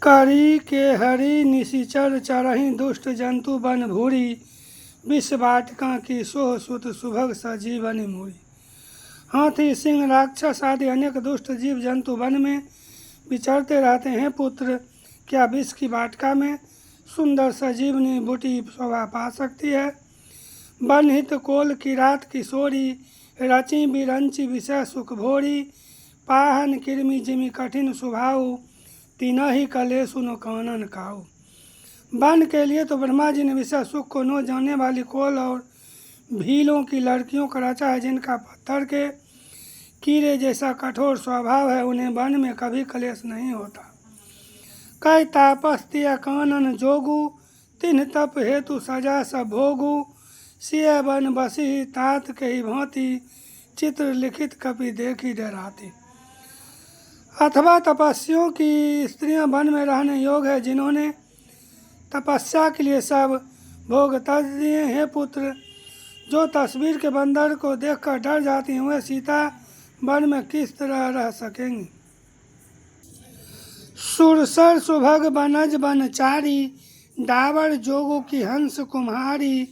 करी के हरि निशिचर चरहि दुष्ट जंतु बन भूरी विष वाटिका की सोह सुत सुभग सजीवनि मूरी। हाथी सिंह राक्षस आदि अनेक दुष्ट जीव जंतु वन में विचरते रहते हैं पुत्र। क्या विष की वाटिका में सुंदर सजीवनी बूटी शोभा पा सकती है। बनहित कोल की रात किशोरी रची बिरंची विषय सुख भोरी। पाहन किरमी जिमि कठिन सुभाऊ तीनहि कले सुनो कानन काऊ। वन के लिए तो ब्रह्मा जी ने विषय सुख को न जानने वाली कोल और भीलों की लड़कियों का रचा है, जिनका पत्थर के कीड़े जैसा कठोर स्वभाव है। उन्हें वन में कभी कलेश नहीं होता। कई तापस्तिया कानन जोगु तिन्ह तप हेतु सजा सब भोगु। सिय बन बसी तात के ही भांति चित्र लिखित कपि देखी डराती। अथवा तपस्वियों की स्त्रियां वन में रहने योग्य है, जिन्होंने तपस्या के लिए सब भोग तज दिए हैं पुत्र। जो तस्वीर के बंदर को देखकर डर जाती हैं, वे सीता वन में किस तरह रह सकेंगी। सुरसर सुभग बनज बनचारी डावर जोगु की हंस कुम्हारी।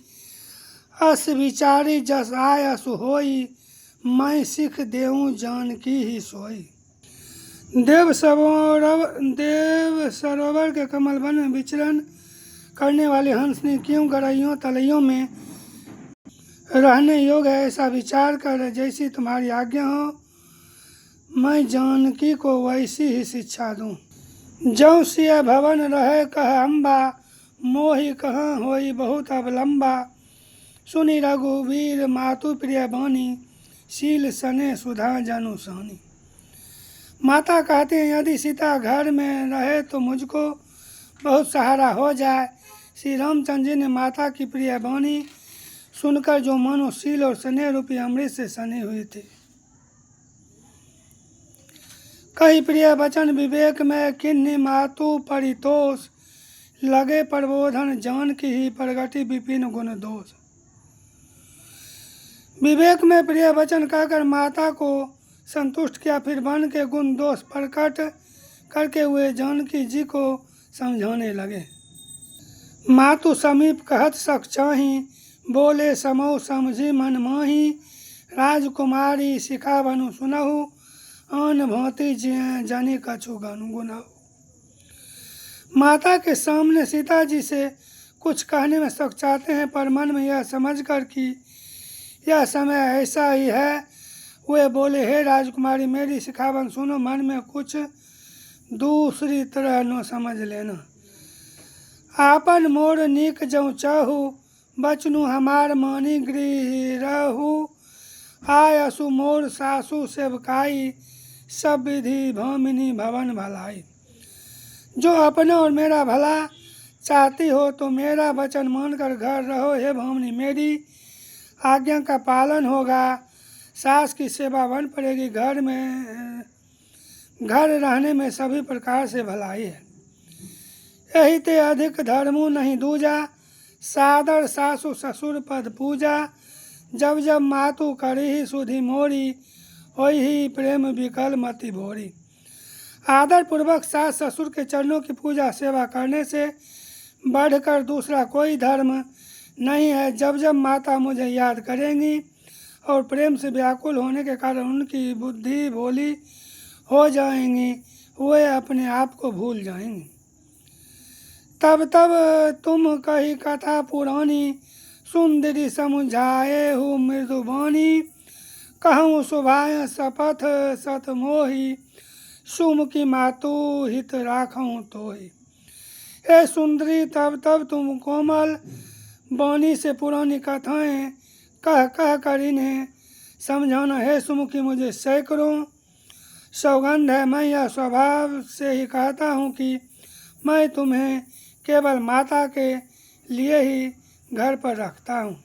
अस विचारी जस आय असु होई मैं सिख देऊँ जानकी ही सोई। देव सरोवर के कमल वन में विचरण करने वाले हंस ने क्यों गरइयों तलइयों में रहने योग्य है, ऐसा विचार कर जैसी तुम्हारी आज्ञा हो मैं जानकी को वैसी ही शिक्षा दूं। जौ सिय भवन रहे कह अम्बा मोहि कहाँ होई बहुत अवलंबा। सुनि रघुवीर मातु प्रिय बानी शील सने सुधा जनु सानी। माता कहते हैं यदि सीता घर में रहे तो मुझको बहुत सहारा हो जाए। श्री रामचंद्र जी ने माता की प्रिय वाणी सुनकर जो मानो शील और स्नेह रूपी अमृत से सने हुए थे। कई प्रिय वचन विवेक में किन्हीं मातु परितोष लगे प्रबोधन जान की ही प्रगति विपिन गुण दोष। विवेक में प्रिय वचन कहकर माता को संतुष्ट किया, फिर वन के गुण दोष प्रकट करके हुए जानकी जी को समझाने लगे। मातु समीप कहत सक चाही बोले समो समझी मन माही। राजकुमारी शिखा बनु सुनहु आन भांति जनि कछु गुनहु। माता के सामने सीता जी से कुछ कहने में शक चाहते हैं, पर मन में यह समझकर कि यह समय ऐसा ही है, वे बोले हे राजकुमारी मेरी शिखावन सुनो, मन में कुछ दूसरी तरह न समझ लेना। आपन मोर नीक जौ चाहू बचनु हमार मानी गृह रहू। आय असु मोर सासु सेवकाई सब विधि भामिनी भवन भलाई। जो अपना और मेरा भला चाहती हो तो मेरा वचन मानकर घर रहो। हे भामिनी मेरी आज्ञा का पालन होगा। सास की सेवा बन पड़ेगी। घर रहने में सभी प्रकार से भलाई है। यही ते अधिक धर्मु नहीं दूजा सादर सासु ससुर पद पूजा। जब जब मातु करी ही सुधि मोरी होई ही प्रेम विकल मति भोरी। आदर पूर्वक सास ससुर के चरणों की पूजा सेवा करने से बढ़कर दूसरा कोई धर्म नहीं है। जब जब माता मुझे याद करेंगी और प्रेम से व्याकुल होने के कारण उनकी बुद्धि भोली हो जाएंगी, वे अपने आप को भूल जाएंगी। तब तब तुम कही कथा पुरानी सुंदरी समझाए हो मृदुबानी। कहूँ सुभाय शपथ सत मोही सुमुखी मातु हित राखूँ तोहि। हे सुंदरी तब तब तुम कोमल वाणी से पुरानी कथाएं कह कह कर इन्हें समझाना। है सुमुखी मुझे सैकड़ों सौगंध है, मैं यह स्वभाव से ही कहता हूँ कि मैं तुम्हें केवल माता के लिए ही घर पर रखता हूँ।